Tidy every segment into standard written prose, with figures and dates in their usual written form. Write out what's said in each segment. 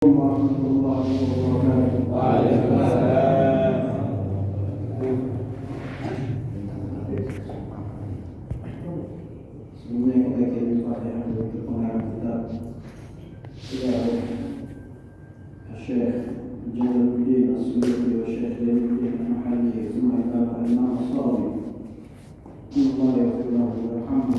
Warahmatullahi wabarakatuh. Waalaikumsalam. Sebelumnya kita kirim Fatihah untuk pengarang kitab Syekh Jalaluddin As-Suyuti wa Syekh Jalaluddin Al-Mahalli Thumma ila Imam As-Sadiq Allah yaghfirlahu warhamhu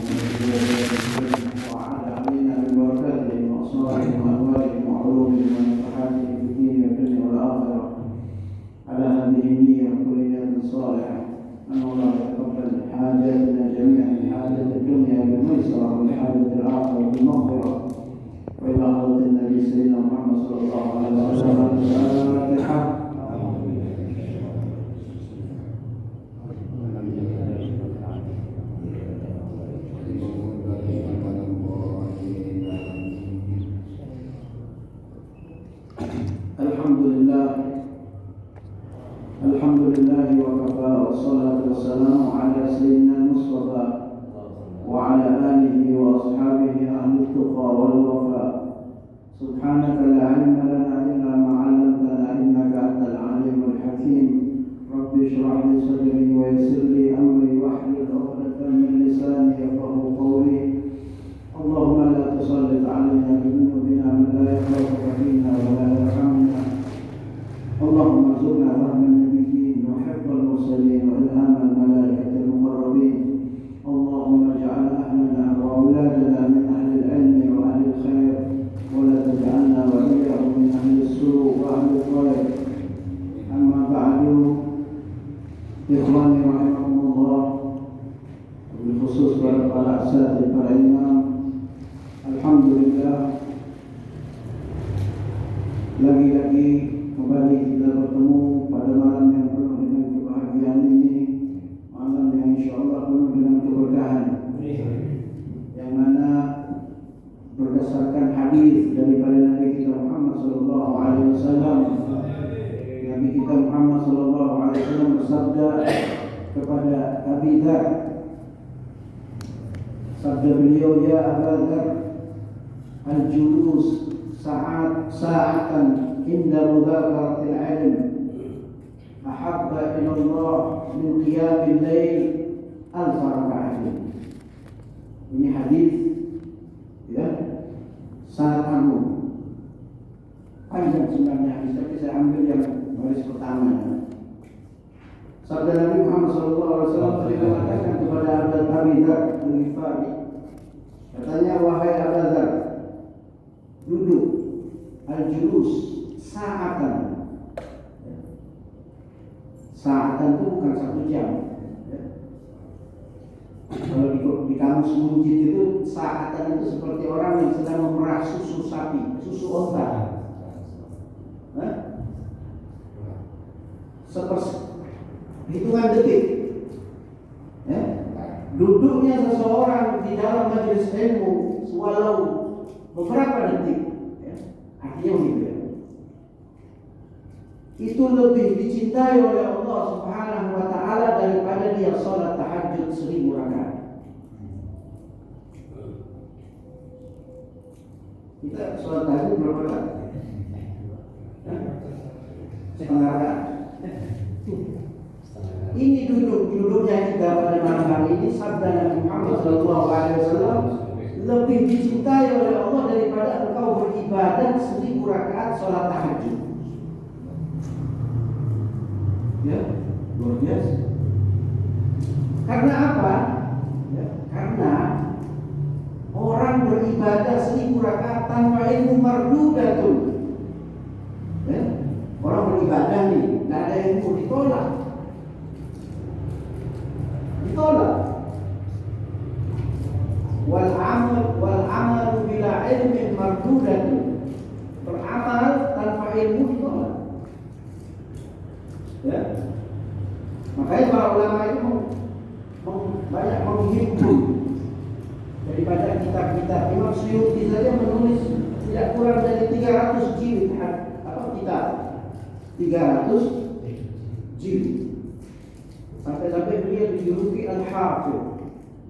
wa ala alaina min barakatihi wa asrarihi wa anwarihi wa ulumihi wa nafahatihi fi dini wa dunya wal akhirah ala hadhihi niyyah wa kulli niyatin salihah أن الله يتقبل حاجاتنا جميعا حاجة الدنيا بالميسرة وحاجة الآخرة بالمغفرة وإلى حضرة النبي سيدنا محمد صلى الله عليه وسلم الفاتحة. الحمد لله وكفى والصلاة والسلام على سيدنا المصطفى وعلى آله وأصحابه أهل التقى والوفاء. سبحانك لا علم لنا إلا ما علمتنا إنك أنت العليم الحكيم. رب اشرح لي صدري ويسر لي أمري واحلل عقدة من لساني يفقهوا قولي. اللهم لا تسلط علينا بذنوبنا من لا يخافك فينا ولا يرحمنا. اللهم ارزقنا فهم النبيين وحفظ المرسلين وإلهام الملائكة المقربين. اللهم اجعل أهلنا وأولادنا من أهل العلم وأهل الخير ولا تجعلنا وإياهم من أهل السوء وأهل الضلال. أما بعد، إخواني رحمكم الله، بالخصوص para asatidz, para imam, alhamdulillah lagi-lagi kembali kita bertemu pada malam yang penuh dengan kebahagiaan ini, malam yang insyaallah penuh dengan keberkahan, yang mana berdasarkan hadis daripada Nabi kita Muhammad sallallahu alaihi wasallam. Nabi kita Muhammad sallallahu alaihi wasallam bersabda kepada Abi Dzar, sabda beliau, ya Abu Dzar, al-julus sa'atan inda mudhakaratil ilm ahabba ila Allah min qiyamil lail alf raka'ah. Ini hadis ya sangat agung, panjang sebenarnya hadis, tapi saya ambil yang baris pertama. Sabda Nabi Muhammad SAW dikatakan kepada Abi Dzar Al-Ghifari, katanya, wahai Abu Dzar, duduk al-julus sa'atan. Sa'atan itu bukan 1 jam ya. Kalau di kamus Munjid itu sa'atan itu seperti orang yang sedang memerah susu sapi, susu onta. Hitungan detik ya. Duduknya seseorang di dalam majelis ilmu walau beberapa detik ya. Artinya begitu ya. Itu lebih dicintai oleh Allah Subhanahu wa ta'ala daripada dia salat tahajud 1000 rakaat. Kita salat tahajud berapa rakaat? Setengah rakaat. Ini duduknya kita pada malam hari ini, sabda Nabi Muhammad SAW, lebih dicintai oleh Allah daripada engkau beribadah 1000 rakaat salat tahajud. Ya, luar biasa. Karena apa? Ya, karena orang beribadah 1000 rakaat tanpa ilmu mardudatun. Ya, orang beribadah nih, nggak ada ilmu, ditolak. Wal amal bila ilmin mardudatun. Beramal tanpa ilmu ditolak. Ya. Makanya para ulama itu banyak menghimpun daripada kitab-kitab. Imam Suyuti saja menulis tidak kurang dari 300 jilid kitab. 300 jilid. Sampai-sampai beliau dijuluki Al-Hafidz.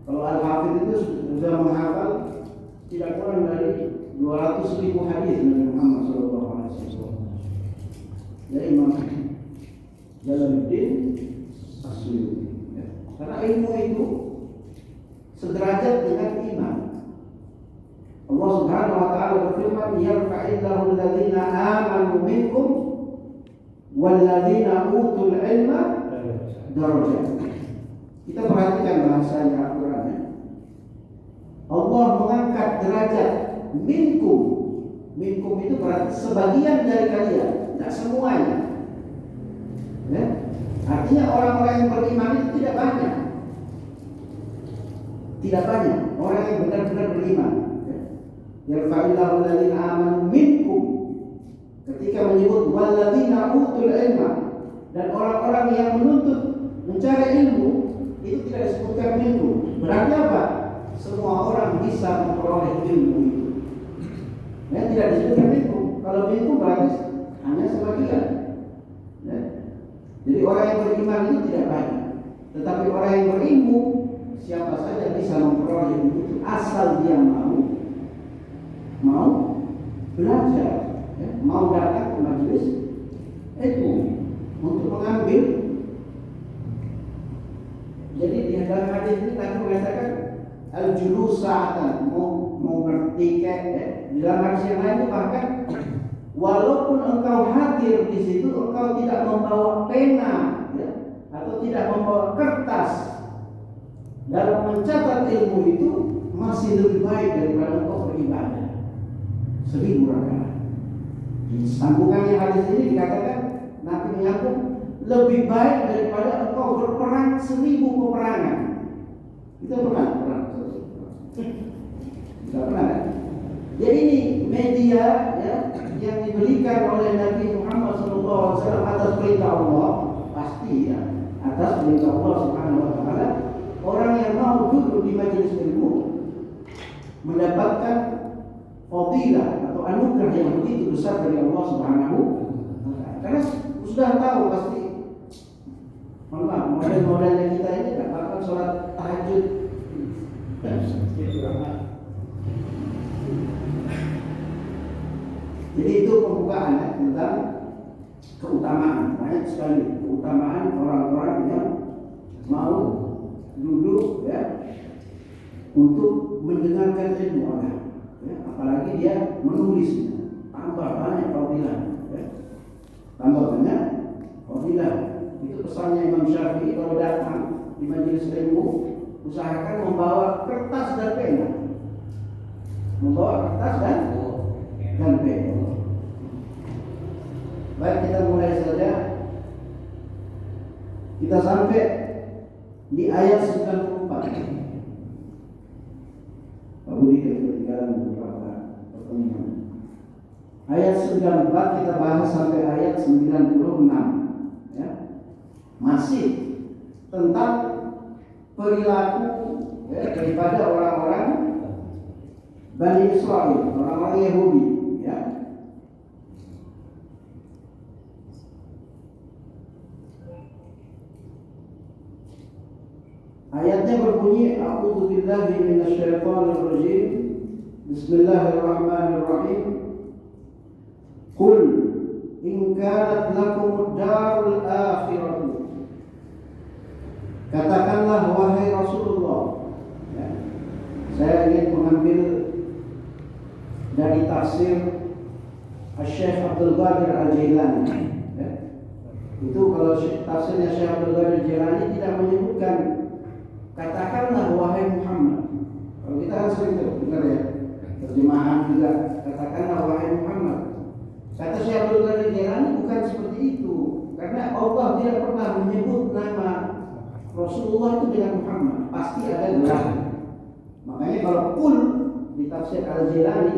Kalau Al-Hafidz itu sudah menghafal tidak kurang dari 200.000 hadis Nabi Muhammad SAW. Jalaluddin As-Suyuti. Ya. Karena ilmu itu sederajat dengan iman. Allah Subhanahu wa taala berfirman, "Yarfa'illahu alladhina amanu minkum walladzina utul ilma darajat." Kita perhatikan bahasanya Al-Qur'an. Allah mengangkat derajat minkum. Minkum itu berarti sebagian dari kalian, tidak semuanya. Ya? Artinya orang-orang yang beriman itu tidak banyak. Tidak banyak orang yang benar-benar beriman. Yarfa'illahu alladhina amanu minkum. Ketika menyebut walladzina utul ilma, dan orang-orang yang menuntut mencari ilmu, itu tidak disebutkan minkum. Berarti apa? Semua orang bisa memperoleh ilmu itu. Ya, tidak disebutkan minkum. Kalau minkum berarti hanya sebagian. Ya. Jadi orang yang beriman itu tidak banyak. Tetapi orang yang berilmu, siapa saja bisa memperoleh ilmu itu asal dia mau belajar, ya, mau datang ke majelis ilmu untuk mengambil. Jadi di dalam hadis ini tadi mengatakan al-julus sa'atan, mau bertiket, ya. Di dalam hadis yang lain bahkan walaupun engkau hadir di situ, engkau tidak membawa pena, ya, atau tidak membawa kertas dalam mencatat ilmu itu, masih lebih baik daripada engkau beribadah 1000 rakaat. Di sambungannya hadis ini dikatakan, Nabi menyambung, lebih baik daripada engkau berperang 1000 peperangan. Kita pernah perang? Tidak pernah kan? Jadi ini media, ya, yang diberikan oleh Nabi Muhammad SAW atas perintah Allah, pasti, ya, atas perintah Allah Subhanahu wa taala. Orang yang mau duduk di majelis ilmu mendapatkan fadilah atau anugerah yang begitu besar dari Allah Subhanahu wa taala. Karena sudah tahu pasti, model-modelnya kita ini tidak bahkan sholat tahajud. Jadi itu pembukaan, ya, tentang keutamaan. Banyak sekali keutamaan orang-orang yang mau duduk, ya, untuk mendengarkan ilmu agama, ya, apalagi dia menulisnya, tambah banyak fadilah, ya. Tambah banyak fadilah. Itu pesannya Imam Syafi'i kalau datang di majelis ilmu, usahakan membawa kertas dan pena. Membawa kertas dan pena. Baik, kita mulai saja. Kita sampai di ayat 94. Pak Budi ketinggalan beberapa pertemuan. Ayat 94 kita bahas sampai ayat 96. Ya. Masih tentang perilaku, ya, daripada orang-orang Bani Israel, orang-orang Yahudi, ya. Ayatnya berbunyi, A'udzu billahi minasyaitonir rajim. Bismillahirrahmanirrahim. Qul in kanat lakumud darul akhiratu. Katakanlah wahai Rasulullah, ya. Saya ingin mengambil dari tafsir Syekh Abdul Qadir Al-Jailani, ya. Itu kalau tafsirnya Syekh Abdul Qadir Al-Jailani tidak menyebutkan katakanlah wahai Muhammad. Kalau kita kan sering dengar, ya, terjemahan juga katakanlah wahai Muhammad. Kata Syekh Abdul Qadir Al-Jailani bukan seperti itu, karena Allah tidak pernah menyebut nama Rasulullah itu dengan Muhammad, pasti ada gelar. Makanya kalau kul di tafsir Al-Jailani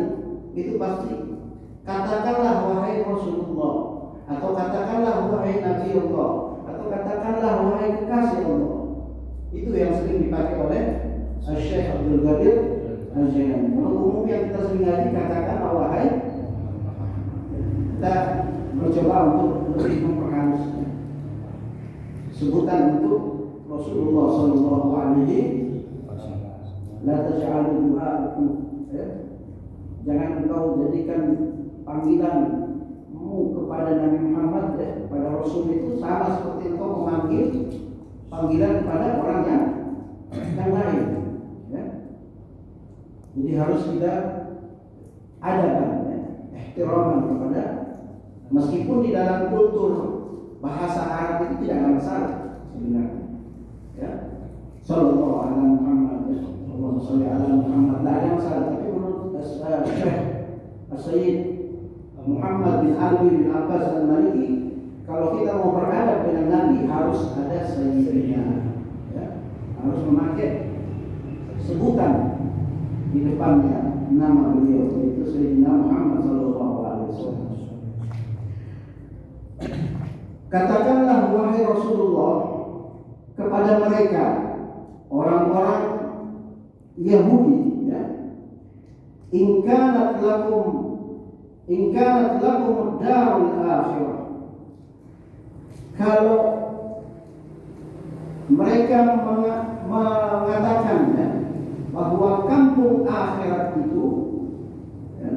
itu pasti katakanlah wahai Rasulullah, atau katakanlah wahai Nabi Allah, atau katakanlah wahai kekasih Allah. Itu yang sering dipakai oleh Syekh Abdul Qadir Al-Jailani. Kalau umum yang kita sering ngaji katakanlah wahai, kita mencoba untuk lebih memperhalus sebutan untuk Rasulullah Sallallahu Alaihi Wasallam. La taj'alu du'a'akum, ya. Jangan engkau jadikan panggilanmu kepada Nabi Muhammad, ya, kepada Rasul itu sama seperti engkau memanggil panggilan kepada orang yang lain. Ya. Jadi harus kita adakan ihtiraman kepada, meskipun di dalam kultur bahasa Arab itu tidak ada masalah sebenarnya. Ya. Sallallahu alaihi Muhammad, Allahumma shalli ala Muhammad, tidak ada masalah. Tapi menurut Sayyid Muhammad bin Ali bin Abbas al-Maliki, kalau kita mau beradab dengan Nabi harus ada sayyidina, ya, harus memakai sebutan di depannya nama beliau, yaitu Sayyidina Muhammad sallallahu alaihi wasallam. Katakanlah wahai Rasulullah kepada mereka orang-orang Yahudi, ya, in kanat lakum darul akhirah, kalau mereka mengatakan, ya, bahwa kampung akhirat itu, ya,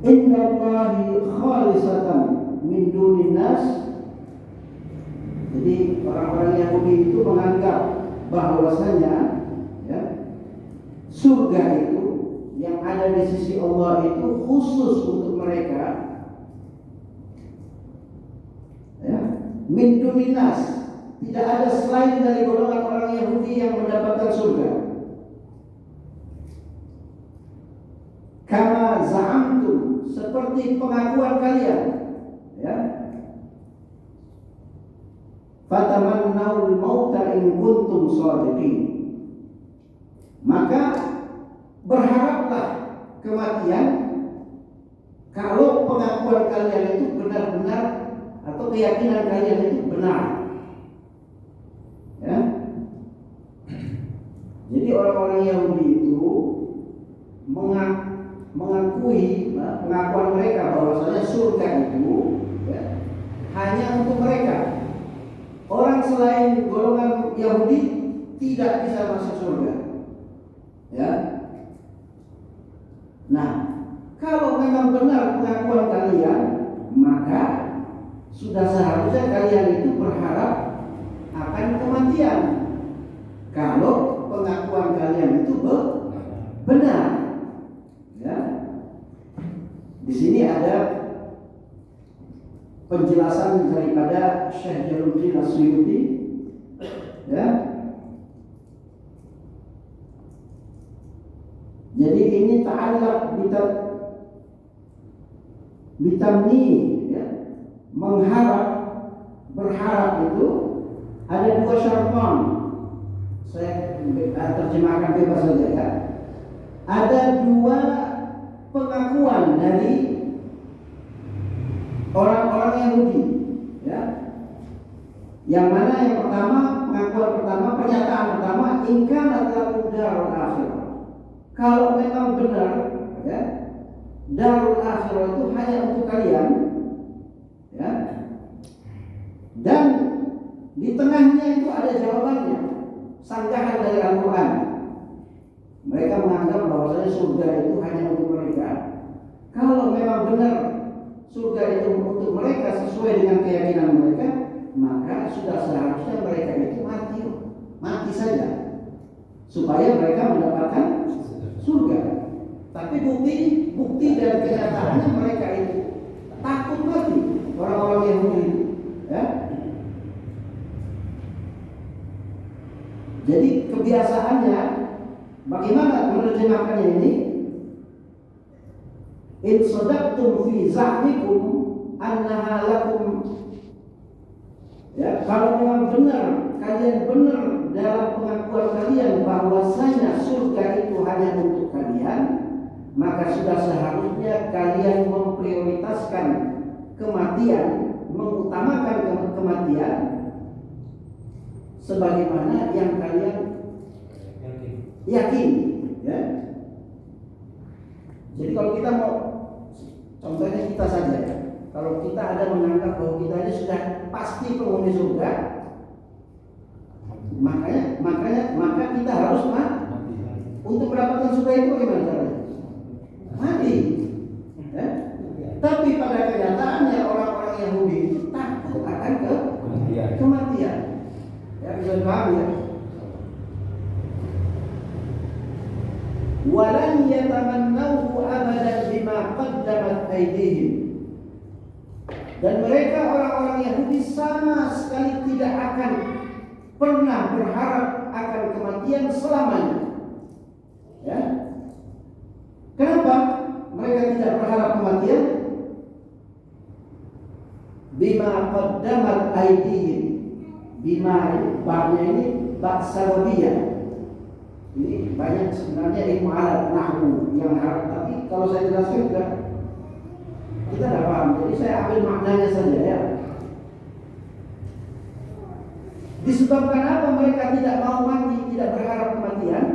indallahi khalisatan min dunin nas. Jadi orang-orang Yahudi itu menganggap bahwasanya, ya, surga itu yang ada di sisi Allah itu khusus untuk mereka, ya, min dunin nas. Tidak ada selain dari golongan orang Yahudi yang mendapatkan surga. Kama za'amtum, seperti pengakuan kalian, ya. Fatamannaul mauta in kuntum shadiqin. Maka berharaplah kematian kalau pengakuan kalian itu benar-benar, atau keyakinan kalian itu benar. Ya. Jadi orang-orang Yahudi itu mengakui pengakuan mereka bahwasanya surga itu, ya, hanya untuk mereka. Orang selain golongan Yahudi tidak bisa masuk surga. Ya. Nah, kalau memang benar pengakuan kalian, maka sudah seharusnya kalian itu berharap akan kematian. Kalau pengakuan kalian itu benar, ya. Di sini ada penjelasan daripada Syekh Jalaluddin As-Suyuti, ya. Jadi ini ta'allaq bitamni, ya. Berharap itu ada dua syartan. Saya terjemahkan bebas saja, ya. Ada dua pengakuan dari orang-orang Yahudi, ya. Yang mana yang pertama, pengakuan pertama, pernyataan pertama, in kanat lakum darul akhirah. Kalau memang benar, ya, darul akhirah itu hanya untuk kalian, ya. Dan di tengahnya itu ada jawabannya, sanggahan dari Al-Quran. Mereka menganggap bahwasanya surga itu hanya untuk mereka. Kalau memang benar surga itu untuk mereka sesuai dengan keyakinan mereka, maka sudah seharusnya mereka itu mati saja, supaya mereka mendapatkan surga. Tapi bukti dan kenyataannya mereka itu takut mati, orang-orang Yahudi, ya. Jadi kebiasaannya, bagaimana menerjemahkannya ini? In sadaqtum fi za'mikum annaha lakum, ya, kalau memang benar, kalian benar dalam pengakuan kalian bahwasanya surga itu hanya untuk kalian, maka sudah seharusnya kalian memprioritaskan kematian, mengutamakan kematian sebagaimana yang kalian yakin, ya. Jadi kalau kita mau, contohnya kita saja, ya. Kalau kita ada menganggap bahwa kita ini sudah pasti penghuni surga, maka kita harus mati. Untuk mendapatkan surga itu bagaimana caranya? Mati. Ya. Tapi pada kenyataannya paham ya? Walan yatamannahu abadan bima qaddamat aydihim. Dan mereka orang-orang Yahudi sama sekali tidak akan pernah berharap akan kematian selamanya. Ya. Kenapa mereka tidak berharap kematian? Bima qaddamat aydihim. Bima ba'nya ini ba' sababiyah. Ini banyak sebenarnya ilmu alat nahwu yang harap, tapi kalau saya jelaskan juga kita tidak paham. Jadi saya ambil maknanya saja ya. Disebabkan apa mereka tidak mau mati, tidak berharap kematian?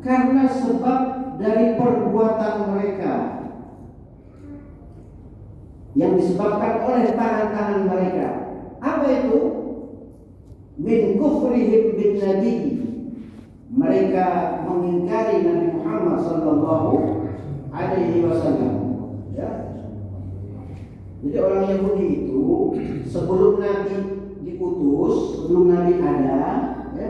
Karena sebab dari perbuatan mereka yang disebabkan oleh tangan-tangan mereka. Apa itu? Min kufrihim bin nabi. Mereka mengingkari Nabi Muhammad sallallahu alaihi wasallam. Ya. Jadi orang Yahudi itu sebelum Nabi diutus, sebelum Nabi ada, ya,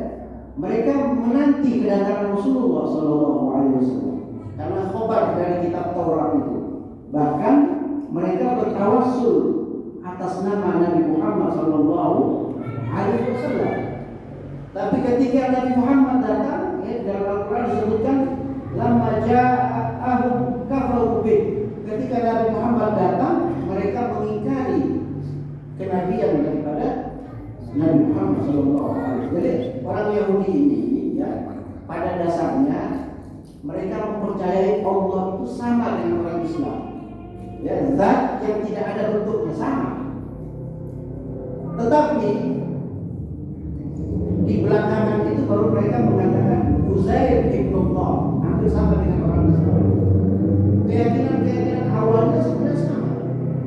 mereka menanti kedatangan Rasulullah sallallahu alaihi wasallam. Karena khabar dari kitab Taurat itu. Bahkan mereka bertawassul atas nama Nabi Muhammad sallallahu alaihi wasallam. Tapi ketika Nabi Muhammad datang, ya, dalam Al-Quran disebutkan lamma ja'ahum kafaru bih. Ketika Nabi Muhammad datang, mereka mengingkari kenabian daripada Nabi Muhammad SAW. Jadi orang Yahudi ini, ya, pada dasarnya mereka mempercayai Allah itu sama dengan orang Islam. Ya, zat yang tidak ada bentuknya sama. Tetapi di belakangan itu baru mereka mengatakan Uzair ibnullah, hampir sama dengan orang Nasrani. Keyakinan awalnya sebenarnya sama.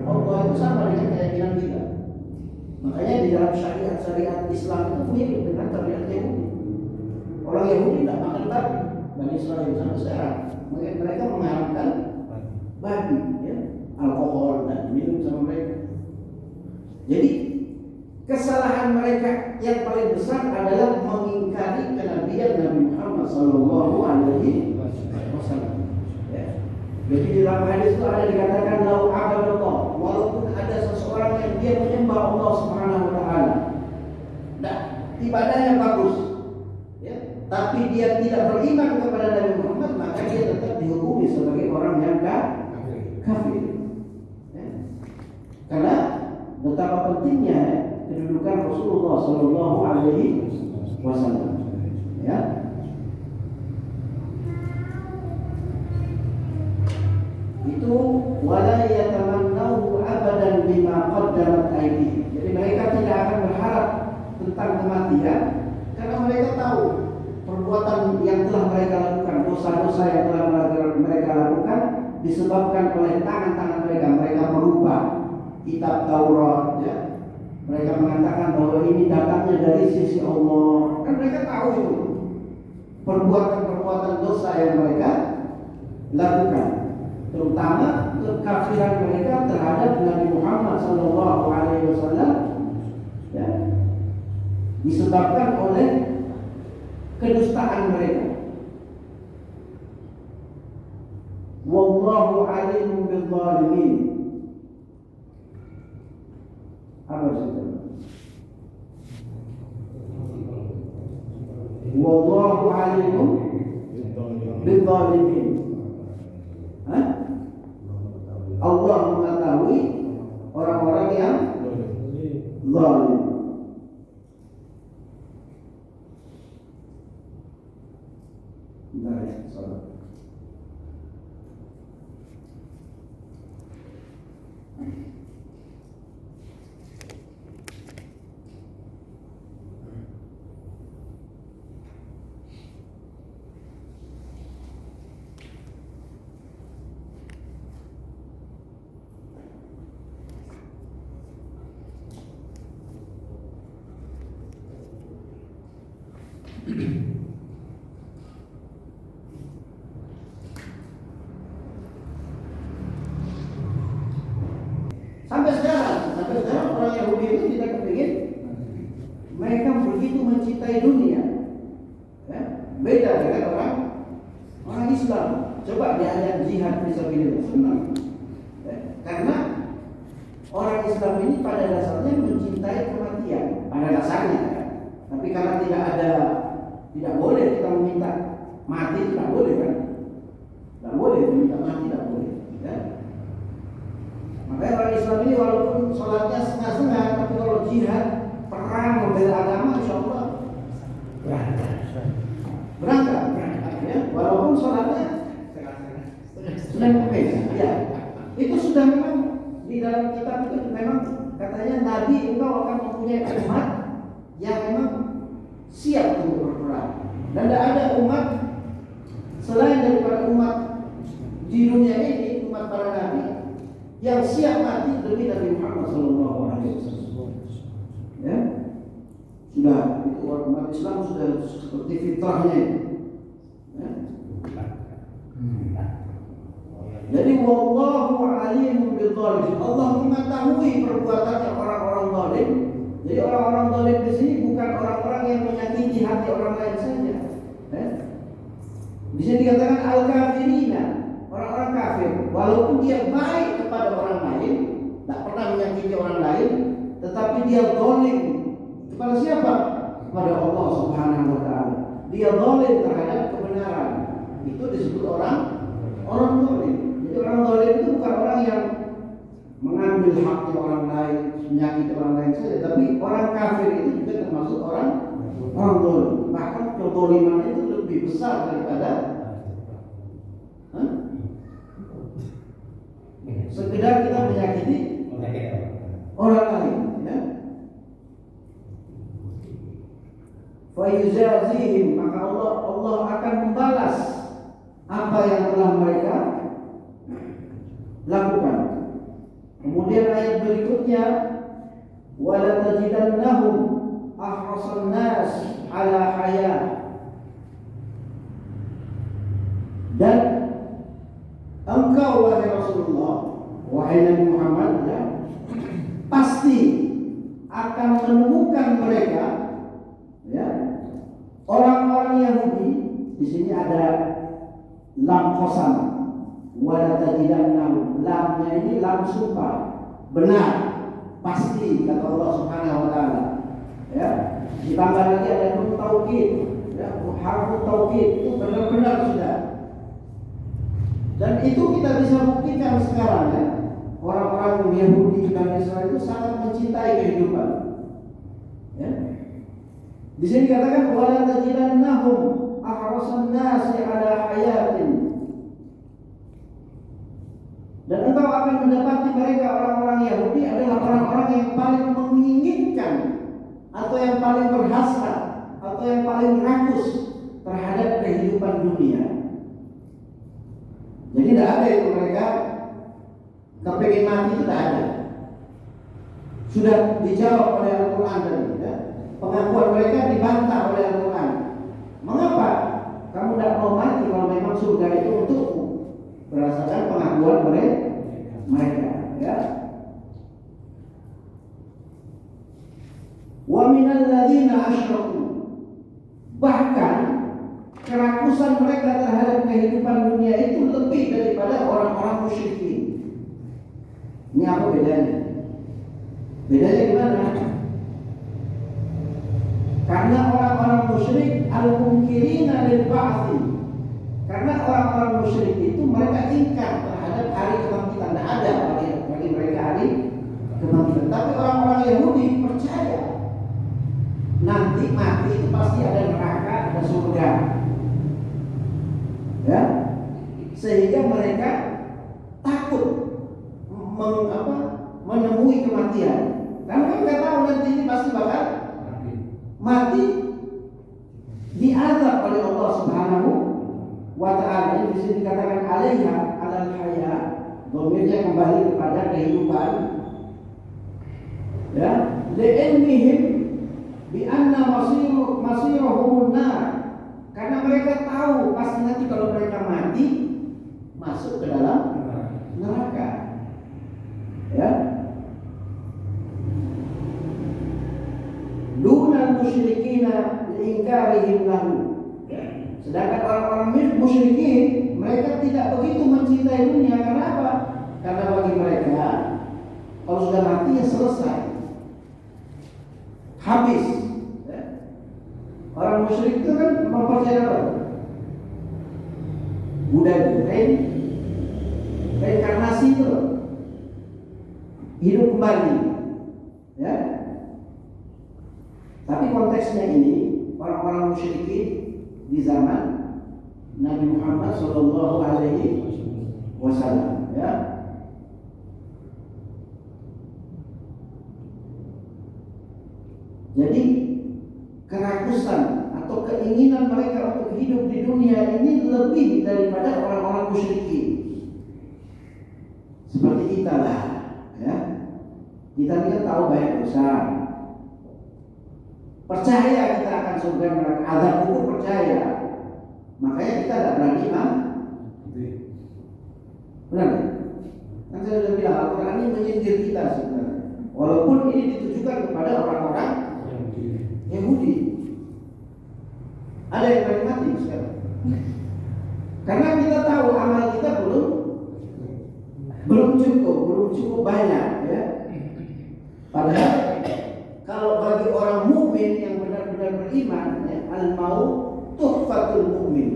Allah itu sama dengan keyakinan kita. Makanya di dalam syariat Islam itu mirip dengan syariat Yahudi. Orang Yahudi tidak makan babi, Bani Israel sampai sekarang. Mereka mengharamkan babi, ya, alkohol dan minum sama mereka. Jadi kesalahan mereka yang paling besar adalah mengingkari kenabian Nabi Muhammad sallallahu alaihi wasallam. Ya. Jadi di dalam hadis itu ada dikatakan lau abadallah, walaupun ada seseorang yang dia menyembah Allah Subhanahu wa taala. Nah, ibadahnya bagus. Ya, tapi dia tidak beriman kepada Nabi Muhammad, maka dia tetap dihukumi sebagai orang yang kafir. Ya. Karena betapa pentingnya kedudukan Rasulullah sallallahu alaihi wasallam. Ya. Itu wala yatamannahu abadan bima qaddamat aydihim. Jadi mereka tidak akan berharap tentang kematian karena mereka tahu perbuatan yang telah mereka lakukan, dosa-dosa yang telah mereka lakukan disebabkan oleh tangan-tangan mereka. Mereka merubah kitab Taurat, ya. Mereka mengatakan bahwa ini datangnya dari sisi Allah. Kan mereka tahu itu perbuatan-perbuatan dosa yang mereka lakukan, terutama kekafiran mereka terhadap Nabi Muhammad sallallahu alaihi wasallam, ya, disebabkan oleh kedustaan mereka. Wallahu alimun bil zalimin. Apa itu? Wallahu alimun bil zalimin. Allah mengetahui orang-orang yang zalim. Bentar ya, salat. Sampai sekarang orang Yahudi itu tidak kepingin mereka begitu mencintai dunia. Ya, beda dengan orang Islam. Coba diajak jihad fisabilillah, senang. Ya, karena orang Islam ini pada dasarnya mencintai kematian, pada dasarnya. Ya. Tapi karena tidak boleh kita meminta mati, tidak boleh kan? Tidak boleh meminta mati, tidak boleh. Ya. Makanya orang Islam ini walaupun sholatnya setengah-setengah, tapi kalau jihad, perang, membela agama, insya Allah berangkat. Ya. Walaupun sholatnya setengah-setengah, ya. Itu sudah memang di dalam kitab itu memang katanya Nabi engkau akan mempunyai umat yang memang siap untuk berperang. Dan tidak ada umat selain daripada umat di dunia ini, umat para nabi yang siap mati demi Nabi Muhammad SAW. Ya, sudah itu umat Islam sudah seperti fitrahnya. Ya. Jadi wallahu alimun bidzalimin. Allah mengetahui perbuatannya orang-orang zalim. Jadi orang-orang zalim di sini bukan orang-orang yang menyakiti hati orang lain saja. Bisa dikatakan al-kafirina, orang-orang kafir. Walaupun dia baik kepada orang lain, tak pernah menyakiti orang lain, tetapi dia zalim kepada siapa? Kepada Allah Subhanahu wa taala. Dia zalim terhadap kebenaran. Itu disebut orang zalim. Jadi orang zalim itu bukan orang yang mengambil haknya orang lain, menyakiti orang lain saja, tapi orang kafir itu juga termasuk orang zalim. Bahkan kezaliman itu lebih besar daripada sekedar kita menyakiti orang lain. Ya. Fayuzazihim, maka Allah akan membalas apa yang telah mereka lakukan. Kemudian ayat berikutnya, wala tajidannahum ahrasan nas ala haya. Dan engkau wahai Rasulullah, wahai Nabi Muhammad, ya, pasti akan menemukan mereka, ya, orang-orang Yahudi. Di sini ada lam qasam, wala tajidannahum. Lamnya ini lam sumpah, benar, pasti kata Allah Subhanahu wa taala. Ya, ditambah lagi ada nun taukid, ya, harfu taukid, itu benar-benar sudah. Dan itu kita bisa buktikan sekarang, ya. Orang-orang Yahudi dan Israel itu sangat mencintai kehidupan. Ya. Di sini dikatakan wala tajidannahum ahrasan nasi ala hayatin. Dan engkau akan mendapati mereka orang-orang Yahudi adalah orang-orang yang paling menginginkan atau yang paling berhasrat atau yang paling rakus terhadap kehidupan dunia. Jadi tidak ada itu mereka kepingin mati, itu tidak ada. Sudah dijawab oleh Al-Quran tadi, ya. Pengakuan mereka dibantah oleh Al-Quran. Mengapa kamu tidak mau mati kalau memang surga itu untukmu? Berdasarkan pengakuan mereka, ya. Wa minal ladzina asyraku, bahkan kerakusan mereka terhadap kehidupan dunia itu lebih daripada orang-orang musyrikin. Ini apa bedanya? Bedanya gimana? Karena orang-orang musyrik al-munkirina lil ba'thi. Karena orang-orang musyrik itu mereka ingkar terhadap hari kebangkitan. Tidak ada bagi mereka hari kebangkitan. Tapi orang-orang Yahudi percaya nanti mati itu pasti ada neraka, ada surga. Ya, sehingga mereka takut menemui kematian. Karena kan nggak tahu nanti ini pasti bakal mati, diazab oleh Allah Subhanahu wa taala. Ini bisa dikatakan alaiha alal haya, domirnya kembali kepada kehidupan. Ya, li'ilmihim bi anna masiruhum nar. Karena mereka tahu pasti nanti kalau mereka mati masuk ke dalam neraka. Ya. Dunal liingkarihim lahu. Sedangkan orang-orang musyrikin mereka tidak begitu mencintai dunia. Kenapa? Karena bagi mereka kalau sudah mati ya selesai, habis. Orang musyrik itu kan mempercayai apa? Budaya, reinkarnasi itu loh. Hidup kembali, ya. Tapi konteksnya ini orang-orang musyrikin di zaman Nabi Muhammad Shallallahu Alaihi Wasallam, ya. Jadi kerakusan atau keinginan mereka untuk hidup di dunia ini lebih daripada orang-orang musyrikin. Seperti kita lah, ya. Kita ini kan tahu banyak dosa. Percaya kita akan surga neraka, azab itu percaya. Makanya kita tidak berani mati. Benar? Kan saya sudah bilang Al-Quran ini menyindir kita sebenarnya. Walaupun ini ditujukan kepada orang-orang Yahudi. Ada yang berani mati sekarang. Karena kita tahu amal kita belum cukup banyak, ya. Padahal kalau bagi orang mukmin yang benar-benar beriman, ya, al-maut tuhfatul mukmin.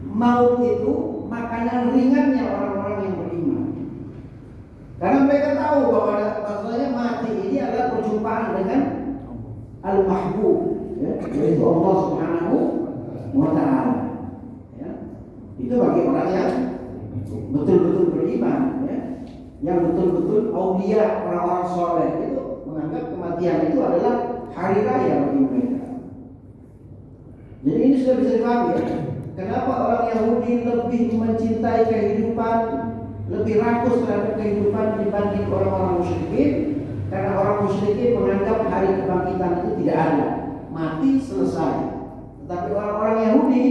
Maut itu makanan ringannya orang-orang yang beriman. Karena mereka tahu bahwa bahwasanya mati ini adalah perjumpaan dengan al-mahbub, ya, yaitu Allah Subhanahu wa Ta'ala. Ya. Itu bagi orang yang betul-betul beriman, ya, yang betul-betul aulia, orang-orang soleh itu menganggap kematian itu adalah hari raya bagi mereka. Jadi ini sudah bisa dipahami, ya. Kenapa orang Yahudi lebih mencintai kehidupan, lebih rakus terhadap kehidupan dibanding orang-orang musyrikin? Karena orang musyrikin menganggap hari kebangkitan itu tidak ada, mati selesai. Tetapi orang-orang Yahudi,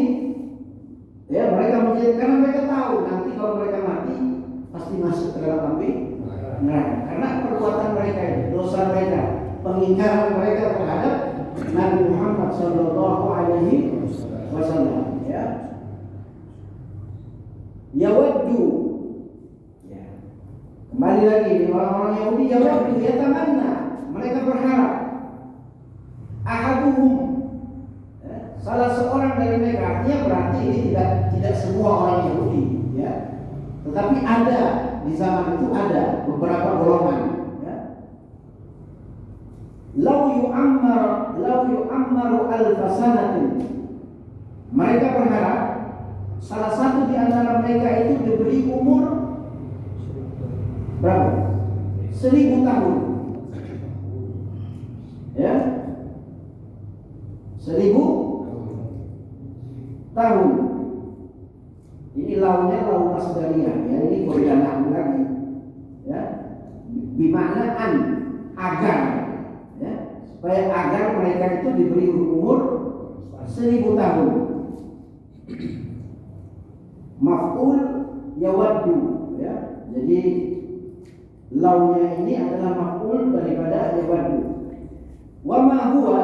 ya, mereka mencintai karena mereka tahu nanti kalau mereka mati pasti masuk ke dalam api neraka. Karena perbuatan mereka itu, dosa mereka, pengingkaran mereka terhadap Nabi Muhammad Sallallahu Alaihi Wasallam, ya. Yawaddu, ya. Kembali lagi orang-orang Yahudi, yawaddu, yatamanna, mereka berharap. Ahaduhum, ya, salah seorang dari mereka, artinya berarti ini tidak semua orang Yahudi, ya. Tetapi ada di zaman itu ada beberapa golongan, ya. Lau yu'ammaru alfasanatin. Mereka berharap salah satu di antara mereka itu diberi umur berapa? 1000 tahun. Ya. 1000 tahun. Ini launya lau masdariyah, ya, ini godanaan lagi, ya. Bimakna agar, ya, supaya agar mereka itu diberi umur 1000 tahun. Maf'ul yawaddu, ya. Jadi launya ini adalah maf'ul daripada yawaddu. Wa ma huwa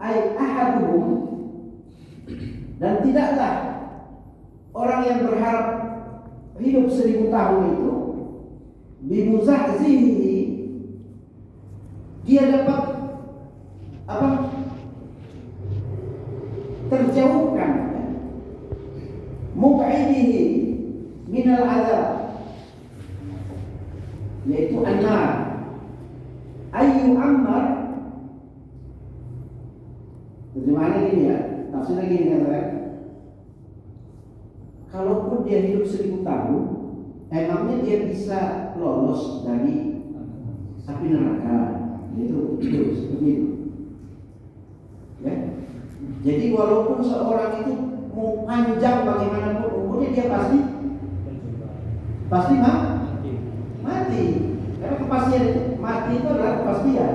ay ahaduhum, dan tidaklah orang yang berharap hidup 1000 tahun itu bimuzahzihi, dia dapat apa? Terjauhkan, ya, mub'idihi minal azab, yaitu an-nar. Ayu ammar, terjemahannya gini, ya, tafsirnya gini, kan? Kalaupun dia hidup 1000 tahun, emangnya dia bisa lolos dari api neraka? Itu seperti itu. Ya. Jadi walaupun seorang itu mau panjang bagaimanapun umurnya, dia pasti mati. Karena kepastian itu, mati itu adalah kepastian.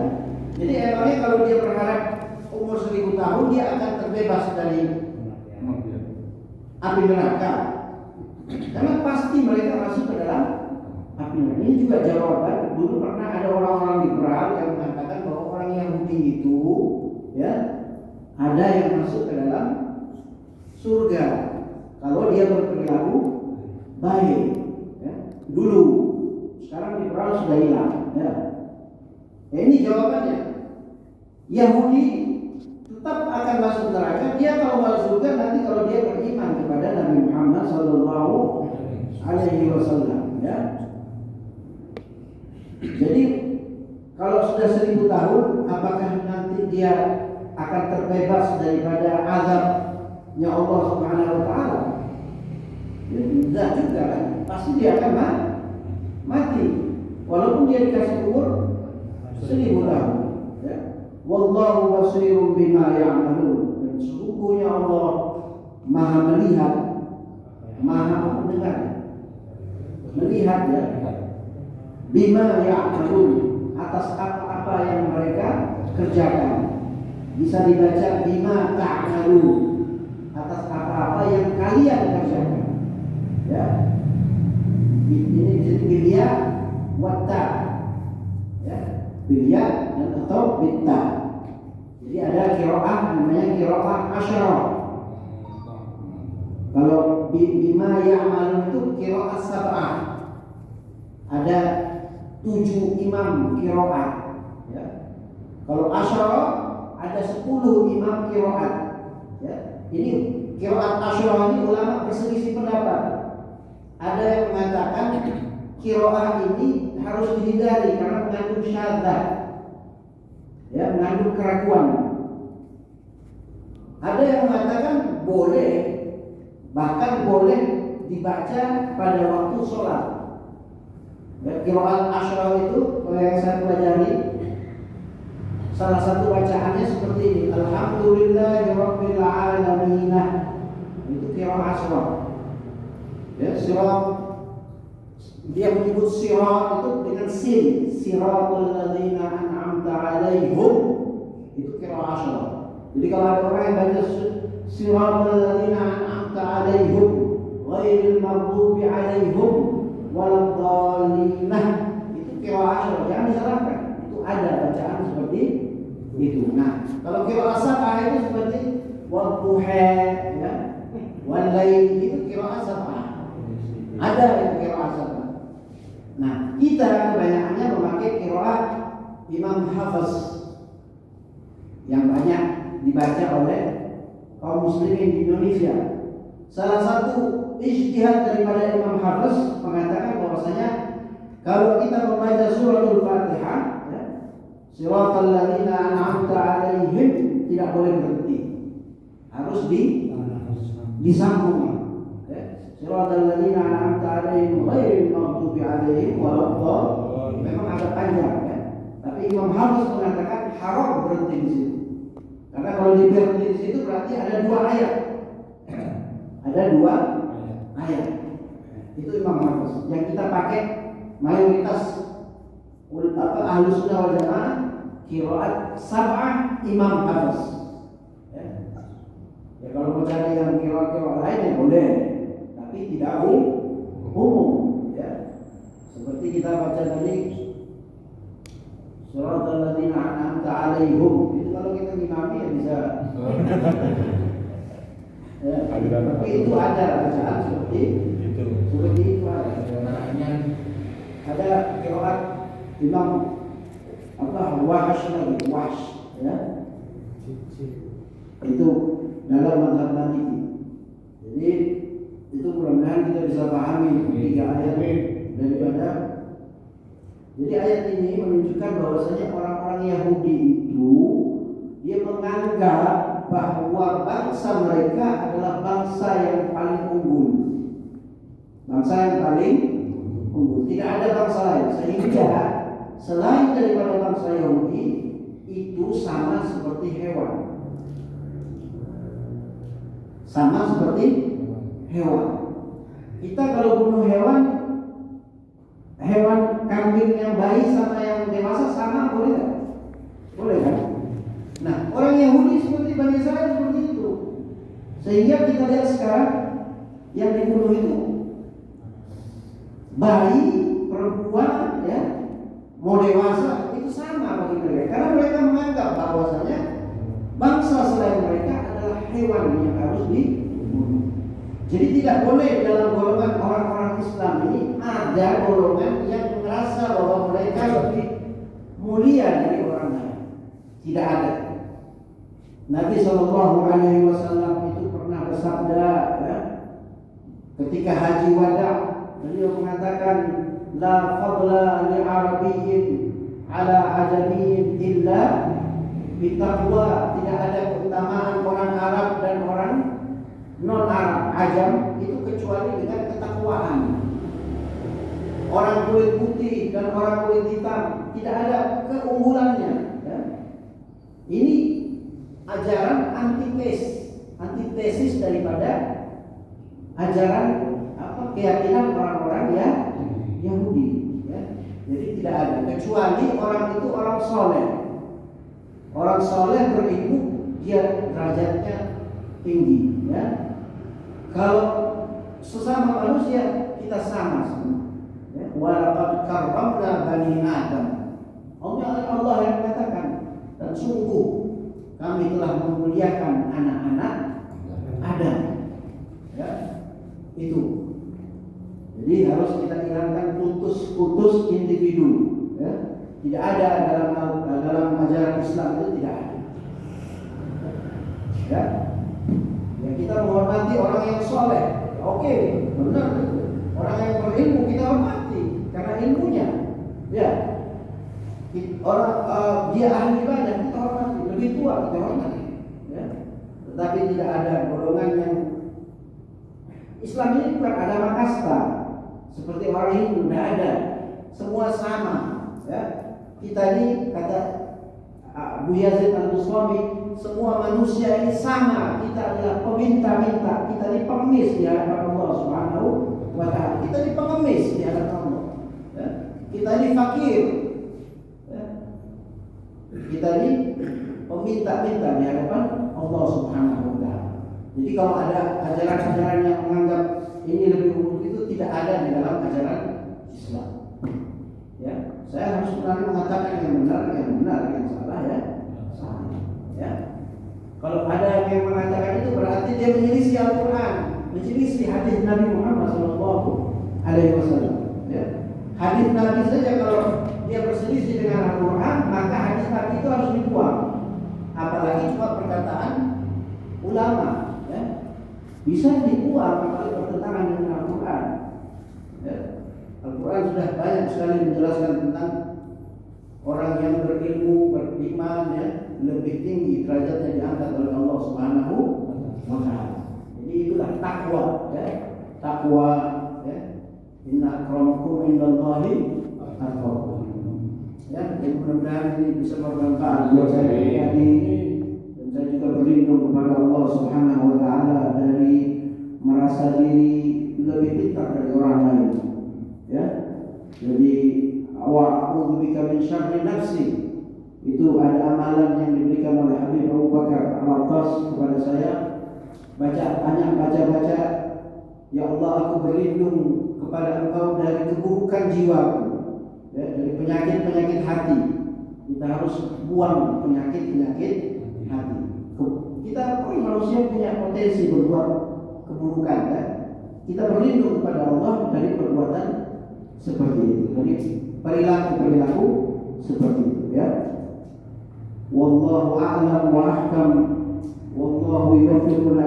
Jadi emangnya kalau dia berharap umur 1000 tahun dia akan terbebas dari api neraka? Karena pasti mereka masuk ke dalam api neraka. Ini juga jawaban. Dulu pernah ada orang-orang liberal yang mengatakan bahwa orang Yahudi itu, ya, ada yang masuk ke dalam surga kalau dia berperilaku baik. Ya. Dulu, sekarang di Quran sudah hilang. Ya. Ini jawabannya. Yahudi tetap akan masuk neraka. Dia kalau masuk surga nanti kalau dia beriman kepada Nabi Muhammad Sallallahu Alaihi Wasallam. Ya. Jadi kalau sudah 1000 tahun, apakah nanti dia akan terbebas daripada azabnya Allah Subhanahu Wa Taala? Ya, tidak juga kan? Pasti dia akan mati, walaupun dia dikasih umur 1000 tahun. Ya. Wallahu basirun bima ya'malun. Dan sesungguhnya Allah Maha melihat, Maha mendengar, melihat ya. Bima ya'malun, atas apa-apa yang mereka kerjakan. Bisa dibaca bima ta'malun, atas apa-apa yang kalian kerjakan. Ya. Ini bisa bilia watta. Ya. Bilia dan atau bitta. Jadi ada qiraah namanya qiraah asyara. Kalau bima ya'malun itu qiraah sab'ah. Ada 7 imam qiraat. Ya. Kalau asyara ada 10 imam qiraat. Ya. Ini qiraat asyara ini ulama berselisih pendapat. Ada yang mengatakan qiraat ini harus dihindari karena mengandung syadzah. Ya, mengandung keraguan. Ada yang mengatakan boleh, bahkan boleh dibaca pada waktu sholat. Qiraat asyara itu yang saya pelajari, salah satu bacaannya seperti ini. Alhamdulillahirabbil alamin. Itu qiraat asyara. Ya, sirat, dia menyebut sirat itu dengan sin. Siratal ladzina an'amta 'alaihim. Itu qiraat asyara. Jadi kalau ada orang yang baca siratal ladzina an'amta 'alaihim ghairil maghdubi 'alaihim waladhdallin, itu qiraat asyara, jangan disalahkan. Itu ada bacaan seperti itu. Nah, kalau qiraat sab'ah itu seperti wadduha, ya, wal lail, itu qiraat sab'ah. Ada yang qiraat sab'ah. Nah, kita kebanyakannya memakai qiraat Imam Hafiz yang banyak dibaca oleh kaum muslimin di Indonesia. Salah satu ijtihad daripada Imam Hafiz mengatakan bahwasanya kalau kita membaca suratul Fatihah, ya, siratal ladzina an'amta 'alaihim, tidak boleh berhenti, harus disambung. Ya, siratal ladzina an'amta 'alaihim ghairil maghdubi 'alaihim waladhdallin. Memang agak panjang, ya. Tapi Imam Hafiz mengatakan haram berhenti di situ. Karena kalau berhenti di situ berarti ada 2 ayat. Ada 2 ayat. Itu Imam Hafiz. Yang kita pakai mayoritas Ahlus Sunnah wal Jamaah qiraat sab'ah Imam Hafiz. Ya. Ya, kalau mau cari yang qiraat lain ya boleh, tapi tidak umum. Ya. Seperti kita baca tadi suratul ladzina an'amta 'alaihim, itu kalau kita ngimami ya bisa. Ya, tapi itu ada bacaan seperti itu ada. Ada qiraat Imam Wahsh lagi, Wahsh, ya. Itu dalam mazhab Maliki. Jadi itu mudah-mudahan kita bisa pahami 3 ayat daripada. Jadi ayat ini menunjukkan bahwasanya orang-orang Yahudi itu dia menganggap bahwa bangsa mereka adalah bangsa yang paling unggul. Bangsa yang paling unggul. Tidak ada bangsa lain. Sehingga selain daripada bangsa Yahudi itu sama seperti hewan. Sama seperti hewan. Kita kalau bunuh hewan kambing yang bayi sama yang dewasa sama, boleh kan? Boleh kan? Nah, orang Yahudi seperti Bani Israil seperti itu. Sehingga kita lihat sekarang yang dibunuh itu bayi, perempuan, ya, mau dewasa itu sama bagi mereka. Karena mereka menganggap bahwasanya bangsa selain mereka adalah hewan yang harus dibunuh. Jadi tidak boleh dalam golongan orang-orang Islam ini ada golongan yang merasa bahwa mereka lebih mulia dari orang lain. Tidak ada. Nabi SAW itu pernah bersabda, ya, ketika haji wada, beliau mengatakan, la fadla li arabiyyin ala ajamiyyin illa bitaqwa. Tidak ada keutamaan orang Arab dan orang non-Arab ajam itu kecuali dengan ketakwaan. Orang kulit putih dan orang kulit hitam tidak ada keunggulannya, ya. Ini ajaran antitesis daripada ajaran keyakinan orang-orang ya Yahudi, ya. Jadi tidak ada kecuali orang itu orang soleh. Orang soleh berilmu, dia derajatnya tinggi, ya. Kalau sesama manusia kita sama semua, ya. Walaqad karramna bani Adam. Allah yang mengatakan, dan sungguh kami telah memuliakan anak-anak Adam, ya. Itu. Jadi harus kita hilangkan kultus individu, ya. Tidak ada dalam ajaran Islam, itu tidak ada. Ya. Ya, kita menghormati orang yang soleh. Oke, benar. Orang yang berilmu kita hormati karena ilmunya. Ya. Orang dia ahli ibadah kita hormati, lebih tua kita hormati. Ya. Tetapi tidak ada golongan yang Islam ini bukan agama kasta seperti orang Hindu, tidak ada. Semua sama. Ya. Kita ini kata Abu Yazid Al-Bustami, semua manusia ini sama. Kita adalah peminta-minta. Kita ini pengemis di hadapan Allah Subhanahu wa Ta'ala. Kita ini pengemis di hadapan Allah, ya. Kita ini fakir, ya. Kita ini peminta-minta di hadapan Allah Subhanahu wa Ta'ala. Jadi kalau ada ajaran-ajaran yang menganggap ini lebih unggul, itu tidak ada di dalam ajaran Islam. Ya, saya harus berani mengatakan yang benar, yang salah, ya. Salah. Ya. Kalau ada yang mengatakan itu berarti dia menyelisih Al-Quran, menyelisih hadis Nabi Muhammad SAW. Ya. Hadis Nabi saja kalau dia berselisih dengan Al-Quran, maka hadis Nabi itu harus dibuang. Apalagi cuma perkataan ulama, ya. Bisa dibuang apalagi bertentangan dengan Al-Quran. Ya. Al-Quran sudah banyak sekali menjelaskan tentang orang yang berilmu, beriman, ya, lebih tinggi derajatnya diangkat oleh Allah Subhanahu wa Ta'ala. Jadi itulah takwa, ya. Takwa, ya. Inna akramakum indallahi atqakum. Ya, jadi mudah-mudahan ini bisa bermanfaat buat saya pribadi, dan saya juga berlindung kepada Allah Subhanahu wa Ta'ala dari merasa diri lebih pintar dari orang lain. Ya, jadi wa'udzubika min syarri nafsi. Itu ada amalan yang diberikan oleh Habib Abu Bakar Al-Attas kepada saya. Baca, ya Allah, aku berlindung kepada Engkau dari keburukan jiwaku, ya, dari penyakit hati. Kita harus buang penyakit hati. Kita manusia punya potensi berbuat keburukan, ya. Kita berlindung kepada Allah dari perbuatan seperti itu, dari perilaku seperti itu, ya. Wallahu a'lam wa ahkam. Wallahu yuwaffiqu ila